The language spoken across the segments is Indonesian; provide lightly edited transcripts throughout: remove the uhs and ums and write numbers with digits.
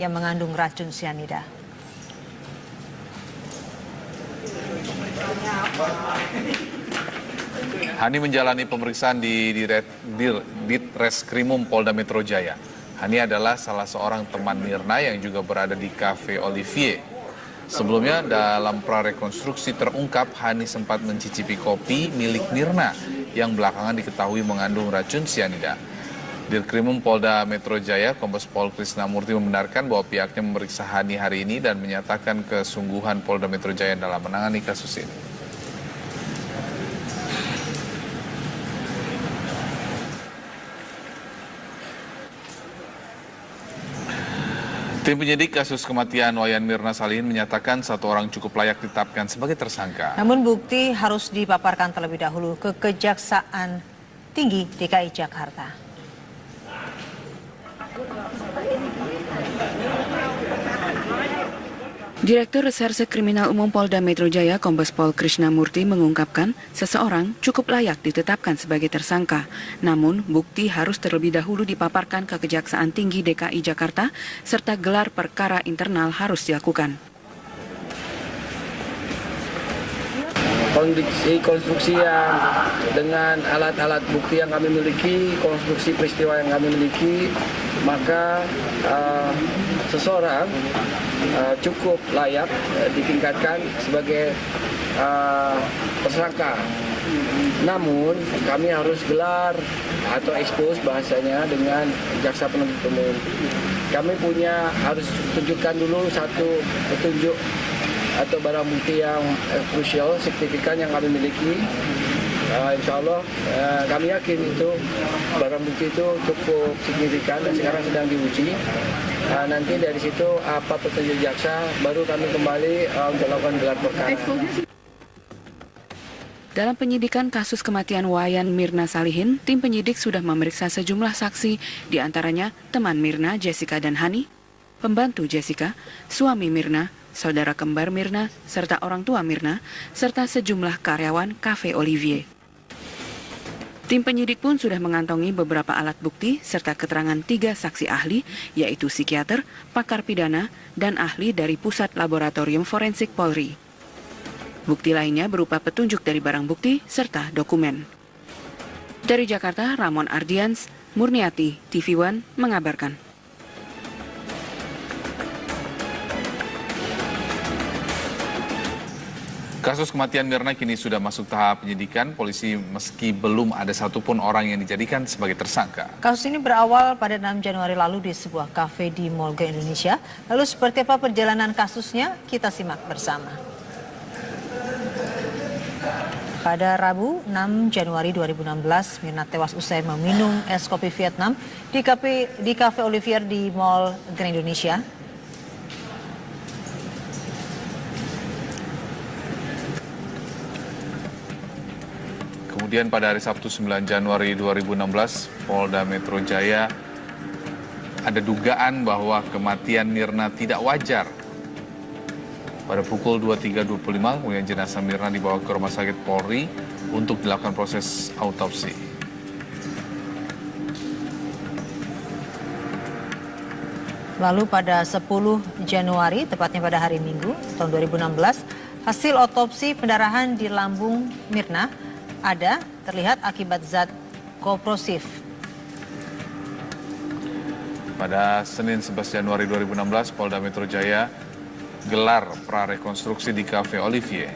yang mengandung racun sianida. Hani menjalani pemeriksaan di Ditreskrimum Polda Metro Jaya. Hani adalah salah seorang teman Mirna yang juga berada di Cafe Olivier. Sebelumnya dalam prarekonstruksi terungkap Hani sempat mencicipi kopi milik Mirna yang belakangan diketahui mengandung racun sianida. Dirkrimum Polda Metro Jaya, Kombes Pol Krisnamurti membenarkan bahwa pihaknya memeriksa Hani hari ini dan menyatakan kesungguhan Polda Metro Jaya dalam menangani kasus ini. Tim penyidik kasus kematian Wayan Mirna Salihin menyatakan satu orang cukup layak ditetapkan sebagai tersangka. Namun bukti harus dipaparkan terlebih dahulu ke Kejaksaan Tinggi DKI Jakarta. Direktur Reserse Kriminal Umum Polda Metro Jaya, Kombes Pol Krisnamurti mengungkapkan seseorang cukup layak ditetapkan sebagai tersangka. Namun, bukti harus terlebih dahulu dipaparkan ke Kejaksaan Tinggi DKI Jakarta, serta gelar perkara internal harus dilakukan. Konstruksi yang dengan alat-alat bukti yang kami miliki, konstruksi peristiwa yang kami miliki, maka seseorang cukup layak ditingkatkan sebagai tersangka. Namun kami harus gelar atau expose bahasanya dengan jaksa penuntut umum. Kami harus tunjukkan dulu satu petunjuk atau barang bukti yang krusial, signifikan yang kami miliki. Insya Allah kami yakin itu barang bukti itu cukup signifikan dan sekarang sedang diuji. Nanti dari situ apa petunjuk jaksa baru kami kembali untuk lakukan gelar perkara. Dalam penyidikan kasus kematian Wayan Mirna Salihin, tim penyidik sudah memeriksa sejumlah saksi, diantaranya teman Mirna, Jessica dan Hani, pembantu Jessica, suami Mirna, saudara kembar Mirna, serta orang tua Mirna, serta sejumlah karyawan Cafe Olivier. Tim penyidik pun sudah mengantongi beberapa alat bukti serta keterangan 3 saksi ahli, yaitu psikiater, pakar pidana, dan ahli dari Pusat Laboratorium Forensik Polri. Bukti lainnya berupa petunjuk dari barang bukti serta dokumen. Dari Jakarta, Ramon Ardians, Murniati, TV One mengabarkan. Kasus kematian Mirna kini sudah masuk tahap penyidikan. Polisi meski belum ada satupun orang yang dijadikan sebagai tersangka. Kasus ini berawal pada 6 Januari lalu di sebuah kafe di Mall Grand Indonesia. Lalu seperti apa perjalanan kasusnya? Kita simak bersama. Pada Rabu 6 Januari 2016, Mirna tewas usai meminum es kopi Vietnam di Cafe Olivier di Mall Grand Indonesia. Kemudian pada hari Sabtu 9 Januari 2016, Polda Metro Jaya ada dugaan bahwa kematian Mirna tidak wajar. Pada pukul 23.25, kemudian jenazah Mirna dibawa ke Rumah Sakit Polri untuk dilakukan proses autopsi. Lalu pada 10 Januari, tepatnya pada hari Minggu tahun 2016, hasil otopsi pendarahan di lambung Mirna ada terlihat akibat zat korosif. Pada Senin 11 Januari 2016, Polda Metro Jaya gelar prarekonstruksi di Cafe Olivier.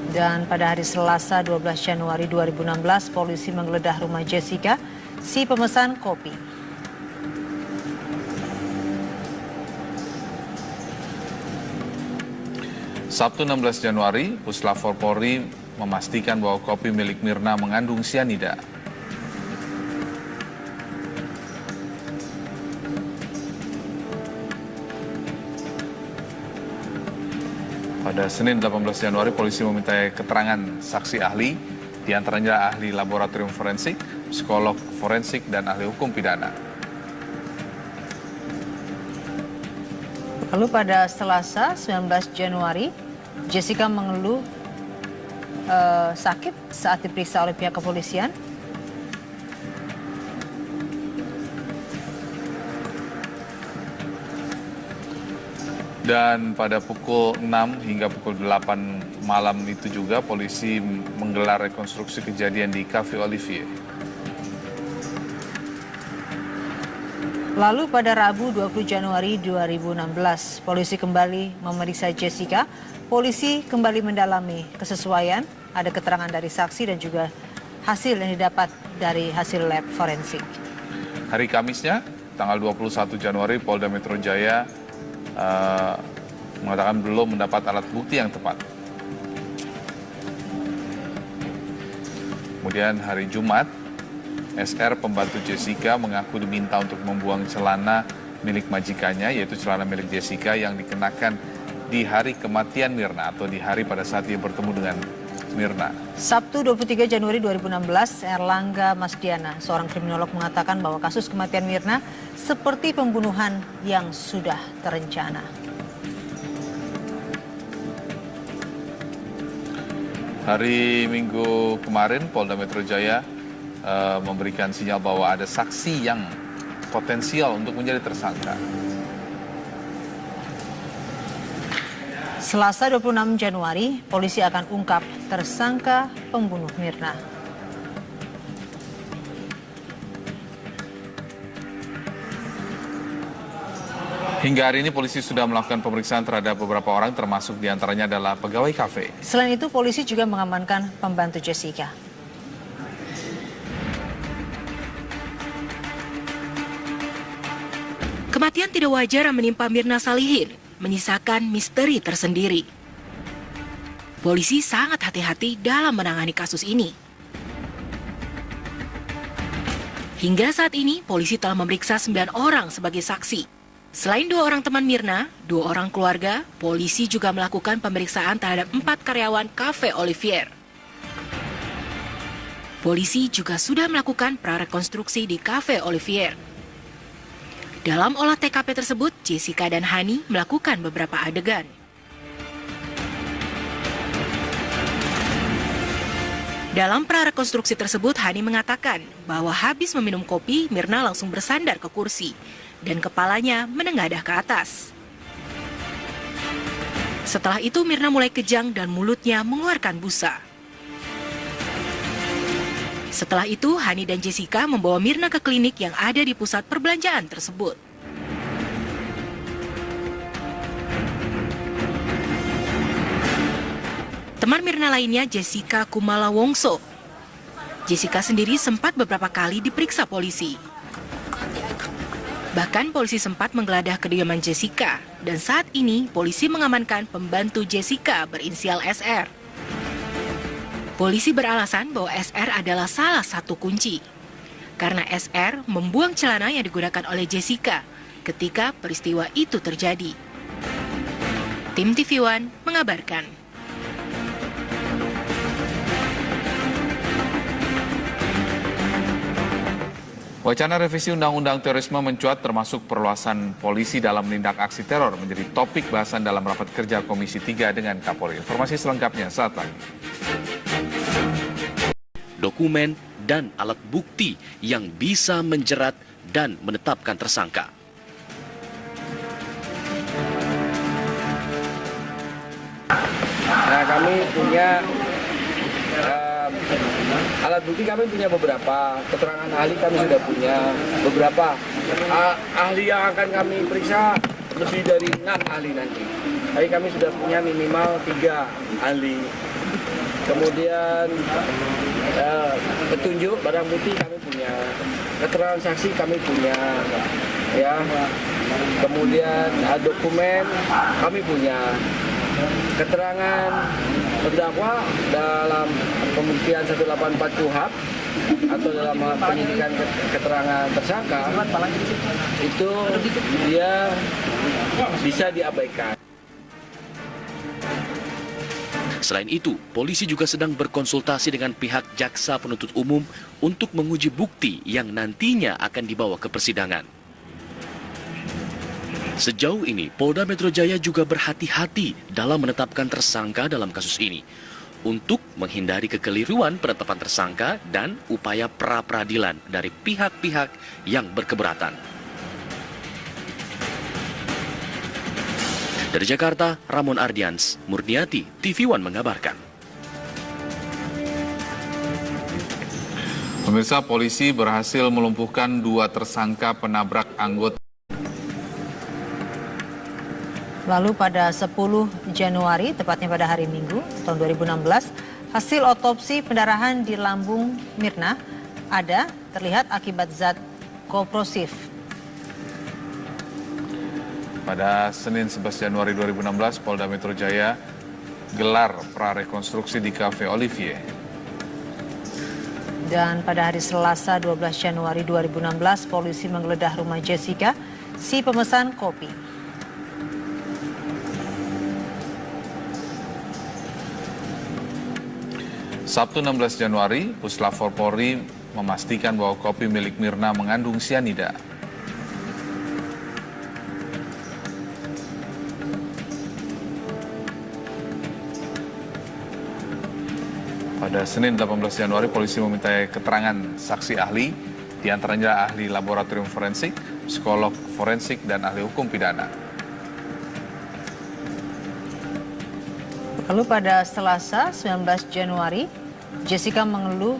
Dan pada hari Selasa 12 Januari 2016, polisi menggeledah rumah Jessica, si pemesan kopi. Sabtu 16 Januari, Puslapor Polri memastikan bahwa kopi milik Mirna mengandung sianida. Pada Senin 18 Januari, polisi meminta keterangan saksi ahli, diantaranya ahli laboratorium forensik, psikolog forensik, dan ahli hukum pidana. Lalu pada Selasa 19 Januari, Jessica mengeluh sakit saat diperiksa oleh pihak kepolisian. Dan pada pukul 6 hingga pukul 8 malam itu juga polisi menggelar rekonstruksi kejadian di Cafe Olivier. Lalu pada Rabu 20 Januari 2016, polisi kembali memeriksa Jessica. Polisi kembali mendalami kesesuaian, ada keterangan dari saksi dan juga hasil yang didapat dari hasil lab forensik. Hari Kamisnya, tanggal 21 Januari, Polda Metro Jaya mengatakan belum mendapat alat bukti yang tepat. Kemudian hari Jumat, SR pembantu Jessica mengaku diminta untuk membuang celana milik majikannya, yaitu celana milik Jessica yang dikenakan di hari kematian Mirna atau di hari pada saat dia bertemu dengan Mirna. Sabtu 23 Januari 2016, Erlangga Masdiana, seorang kriminolog, mengatakan bahwa kasus kematian Mirna seperti pembunuhan yang sudah terencana. Hari Minggu kemarin, Polda Metro Jaya memberikan sinyal bahwa ada saksi yang potensial untuk menjadi tersangka. Selasa 26 Januari, polisi akan ungkap tersangka pembunuh Mirna. Hingga hari ini polisi sudah melakukan pemeriksaan terhadap beberapa orang, termasuk diantaranya adalah pegawai kafe. Selain itu, polisi juga mengamankan pembantu Jessica. Kematian tidak wajar yang menimpa Mirna Salihin menyisakan misteri tersendiri. Polisi sangat hati-hati dalam menangani kasus ini. Hingga saat ini, polisi telah memeriksa 9 orang sebagai saksi. Selain 2 orang teman Mirna, 2 orang keluarga, polisi juga melakukan pemeriksaan terhadap 4 karyawan Cafe Olivier. Polisi juga sudah melakukan prarekonstruksi di Cafe Olivier. Dalam olah TKP tersebut, Jessica dan Hani melakukan beberapa adegan. Dalam prarekonstruksi tersebut, Hani mengatakan bahwa habis meminum kopi, Mirna langsung bersandar ke kursi dan kepalanya menengadah ke atas. Setelah itu, Mirna mulai kejang dan mulutnya mengeluarkan busa. Setelah itu, Hani dan Jessica membawa Mirna ke klinik yang ada di pusat perbelanjaan tersebut. Teman Mirna lainnya, Jessica Kumala Wongso. Jessica sendiri sempat beberapa kali diperiksa polisi. Bahkan polisi sempat menggeledah kediaman Jessica, dan saat ini polisi mengamankan pembantu Jessica berinisial SR. Polisi beralasan bahwa SR adalah salah satu kunci, karena SR membuang celana yang digunakan oleh Jessica ketika peristiwa itu terjadi. Tim TV One mengabarkan. Wacana revisi Undang-Undang Terorisme mencuat, termasuk perluasan polisi dalam menindak aksi teror menjadi topik bahasan dalam rapat kerja Komisi 3 dengan Kapolri. Informasi selengkapnya saat lagi. Dokumen dan alat bukti yang bisa menjerat dan menetapkan tersangka. Nah, kami punya alat bukti, kami punya beberapa, keterangan ahli kami sudah punya beberapa. Ahli yang akan kami periksa lebih dari 6 ahli nanti. Tapi kami sudah punya minimal 3 ahli. Kemudian petunjuk barang bukti kami punya, keterangan saksi kami punya, ya. Kemudian dokumen kami punya, keterangan terdakwa dalam pembuktian 184 KUHP atau dalam penyidikan keterangan tersangka itu dia bisa diabaikan. Selain itu, polisi juga sedang berkonsultasi dengan pihak jaksa penuntut umum untuk menguji bukti yang nantinya akan dibawa ke persidangan. Sejauh ini, Polda Metro Jaya juga berhati-hati dalam menetapkan tersangka dalam kasus ini untuk menghindari kekeliruan penetapan tersangka dan upaya pra-peradilan dari pihak-pihak yang berkeberatan. Dari Jakarta, Ramon Ardians, Murniati, TV One mengabarkan. Pemirsa, polisi berhasil melumpuhkan 2 tersangka penabrak anggota. Lalu pada 10 Januari, tepatnya pada hari Minggu tahun 2016, hasil otopsi pendarahan di lambung Mirna ada terlihat akibat zat korosif. Pada Senin 11 Januari 2016, Polda Metro Jaya gelar prarekonstruksi di Cafe Olivier. Dan pada hari Selasa 12 Januari 2016, polisi menggeledah rumah Jessica, si pemesan kopi. Sabtu 16 Januari, Puslapor Polri memastikan bahwa kopi milik Mirna mengandung sianida. Pada Senin 18 Januari, polisi meminta keterangan saksi ahli, diantaranya ahli laboratorium forensik, psikolog forensik, dan ahli hukum pidana. Lalu pada Selasa 19 Januari, Jessica mengeluh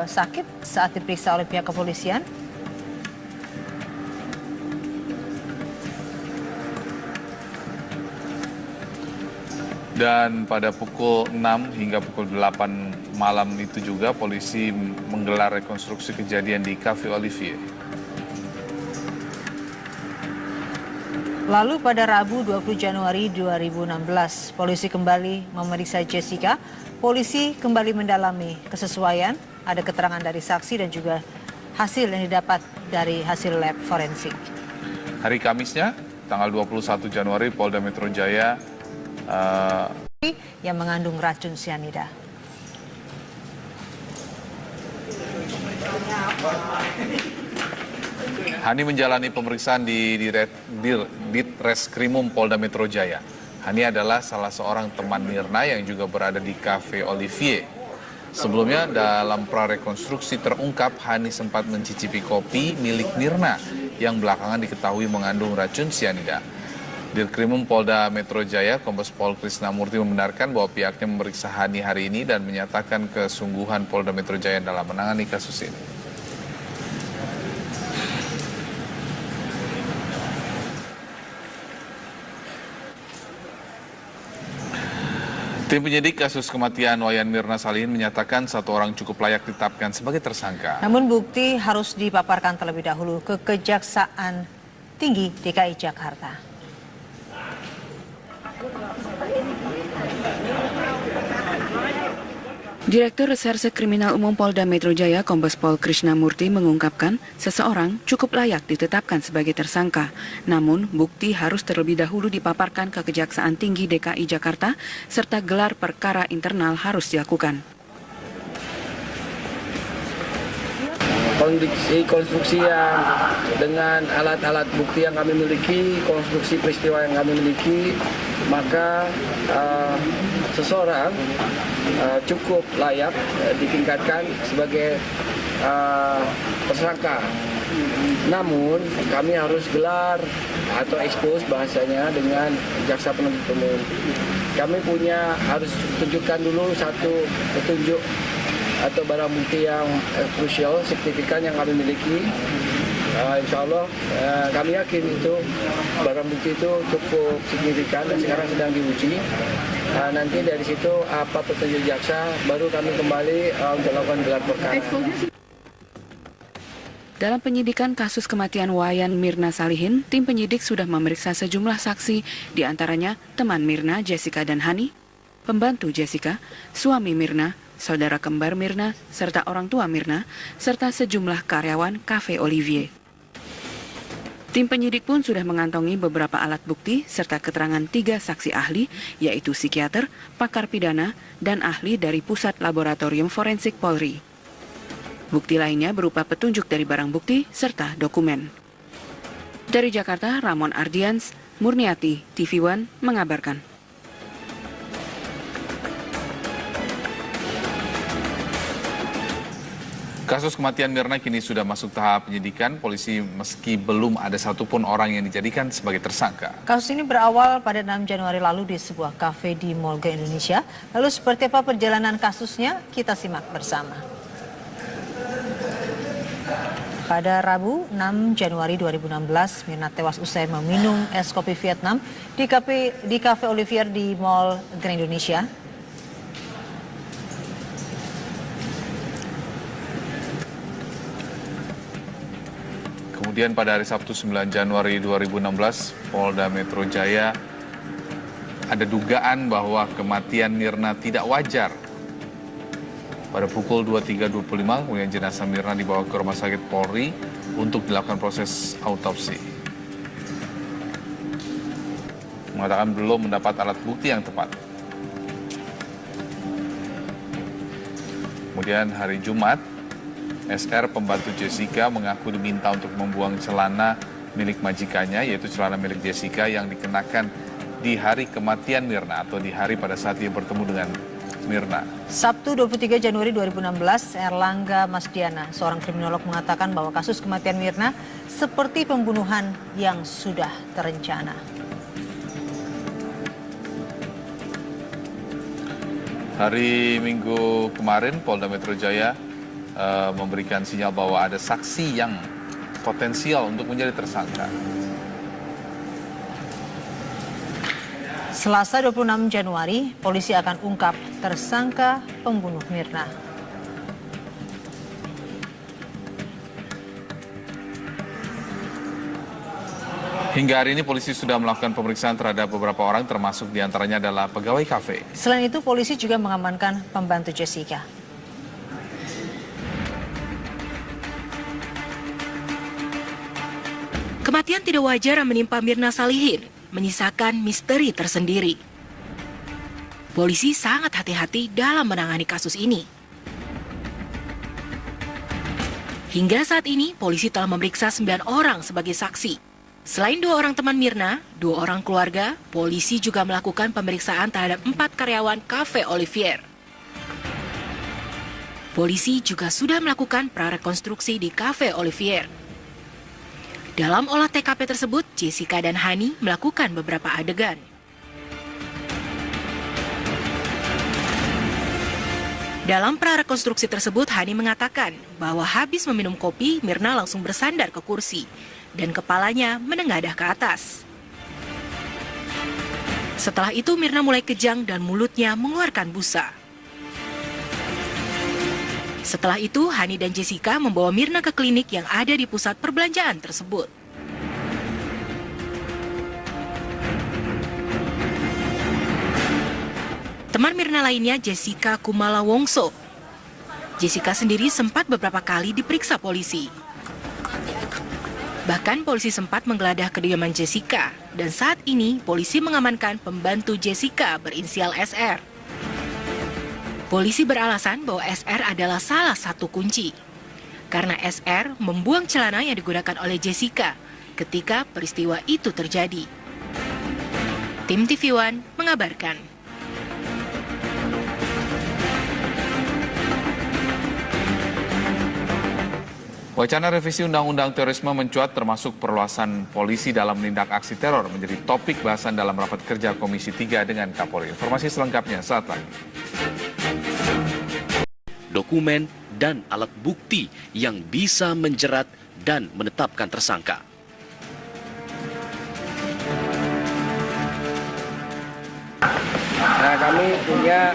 sakit saat diperiksa oleh pihak kepolisian. Dan pada pukul 6 hingga pukul 8 malam itu juga polisi menggelar rekonstruksi kejadian di Cafe Olivier. Lalu pada Rabu 20 Januari 2016, polisi kembali memeriksa Jessica. Polisi kembali mendalami kesesuaian, ada keterangan dari saksi dan juga hasil yang didapat dari hasil lab forensik. Hari Kamisnya, tanggal 21 Januari, Polda Metro Jaya yang mengandung racun sianida. Hani menjalani pemeriksaan di Ditreskrimum Polda Metro Jaya. Hani adalah salah seorang teman Mirna yang juga berada di Cafe Olivier. Sebelumnya dalam prarekonstruksi terungkap Hani sempat mencicipi kopi milik Mirna yang belakangan diketahui mengandung racun sianida. Dirkrimum Polda Metro Jaya, Kombes Pol Krisnamurti membenarkan bahwa pihaknya memeriksa Hani hari ini dan menyatakan kesungguhan Polda Metro Jaya dalam menangani kasus ini. Tim penyidik kasus kematian Wayan Mirna Salihin menyatakan 1 orang cukup layak ditetapkan sebagai tersangka. Namun bukti harus dipaparkan terlebih dahulu ke Kejaksaan Tinggi DKI Jakarta. Direktur Reserse Kriminal Umum Polda Metro Jaya, Kombes Pol Krisnamurti mengungkapkan seseorang cukup layak ditetapkan sebagai tersangka. Namun, bukti harus terlebih dahulu dipaparkan ke Kejaksaan Tinggi DKI Jakarta serta gelar perkara internal harus dilakukan. Konstruksi yang dengan alat-alat bukti yang kami miliki, konstruksi peristiwa yang kami miliki, maka seseorang cukup layak ditingkatkan sebagai tersangka. Namun kami harus gelar atau expose bahasanya dengan jaksa penuntut umum. Kami harus tunjukkan dulu satu petunjuk atau barang bukti yang krusial, signifikan yang kami miliki. Insya Allah kami yakin itu barang bukti itu cukup signifikan dan sekarang sedang diuji. Nanti dari situ apa petunjuk jaksa baru kami kembali untuk lakukan gelar perkara. Dalam penyidikan kasus kematian Wayan Mirna Salihin, tim penyidik sudah memeriksa sejumlah saksi, diantaranya teman Mirna, Jessica dan Hani, pembantu Jessica, suami Mirna, saudara kembar Mirna, serta orang tua Mirna, serta sejumlah karyawan Cafe Olivier. Tim penyidik pun sudah mengantongi beberapa alat bukti serta keterangan 3 saksi ahli, yaitu psikiater, pakar pidana, dan ahli dari Pusat Laboratorium Forensik Polri. Bukti lainnya berupa petunjuk dari barang bukti serta dokumen. Dari Jakarta, Ramon Ardians, Murniati, TV One mengabarkan. Kasus kematian Mirna kini sudah masuk tahap penyidikan. Polisi meski belum ada satupun orang yang dijadikan sebagai tersangka. Kasus ini berawal pada 6 Januari lalu di sebuah kafe di Mall Grand Indonesia. Lalu seperti apa perjalanan kasusnya? Kita simak bersama. Pada Rabu 6 Januari 2016, Mirna tewas usai meminum es kopi Vietnam di Cafe Olivier di Mall Grand Indonesia. Kemudian pada hari Sabtu 9 Januari 2016, Polda Metro Jaya ada dugaan bahwa kematian Mirna tidak wajar. Pada pukul 23.25, kemudian jenazah Mirna dibawa ke Rumah Sakit Polri untuk dilakukan proses autopsi. Mengatakan belum mendapat alat bukti yang tepat. Kemudian hari Jumat, SR pembantu Jessica mengaku diminta untuk membuang celana milik majikannya, yaitu celana milik Jessica yang dikenakan di hari kematian Mirna atau di hari pada saat dia bertemu dengan Mirna. Sabtu 23 Januari 2016, Erlangga Masdiana, seorang kriminolog mengatakan bahwa kasus kematian Mirna seperti pembunuhan yang sudah terencana. Hari Minggu kemarin, Polda Metro Jaya memberikan sinyal bahwa ada saksi yang potensial untuk menjadi tersangka. Selasa 26 Januari, polisi akan ungkap tersangka pembunuh Mirna. Hingga hari ini polisi sudah melakukan pemeriksaan terhadap beberapa orang, termasuk diantaranya adalah pegawai kafe. Selain itu, polisi juga mengamankan pembantu Jessica. Kematian tidak wajar yang menimpa Mirna Salihin menyisakan misteri tersendiri. Polisi sangat hati-hati dalam menangani kasus ini. Hingga saat ini, polisi telah memeriksa 9 orang sebagai saksi. Selain 2 orang teman Mirna, 2 orang keluarga, polisi juga melakukan pemeriksaan terhadap 4 karyawan Cafe Olivier. Polisi juga sudah melakukan prarekonstruksi di Cafe Olivier. Dalam olah TKP tersebut, Jessica dan Hani melakukan beberapa adegan. Dalam prarekonstruksi tersebut, Hani mengatakan bahwa habis meminum kopi, Mirna langsung bersandar ke kursi dan kepalanya menengadah ke atas. Setelah itu, Mirna mulai kejang dan mulutnya mengeluarkan busa. Setelah itu, Hani dan Jessica membawa Mirna ke klinik yang ada di pusat perbelanjaan tersebut. Teman Mirna lainnya, Jessica Kumala Wongso. Jessica sendiri sempat beberapa kali diperiksa polisi. Bahkan polisi sempat menggeledah kediaman Jessica, dan saat ini polisi mengamankan pembantu Jessica berinisial SR. Polisi beralasan bahwa SR adalah salah satu kunci, karena SR membuang celana yang digunakan oleh Jessica ketika peristiwa itu terjadi. Tim TV One mengabarkan. Wacana revisi Undang-Undang Terorisme mencuat, termasuk perluasan polisi dalam menindak aksi teror menjadi topik bahasan dalam rapat kerja Komisi 3 dengan Kapolri. Informasi selengkapnya saat lagi. Dokumen dan alat bukti yang bisa menjerat dan menetapkan tersangka. Nah, kami punya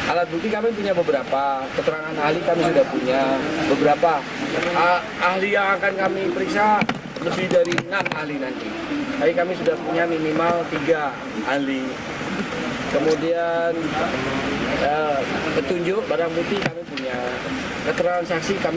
alat bukti, kami punya beberapa, keterangan ahli kami sudah punya beberapa. Ahli yang akan kami periksa lebih dari 6 ahli nanti. Tapi kami sudah punya minimal 3 ahli. Kemudian petunjuk barang bukti kami punya, keterangan saksi kami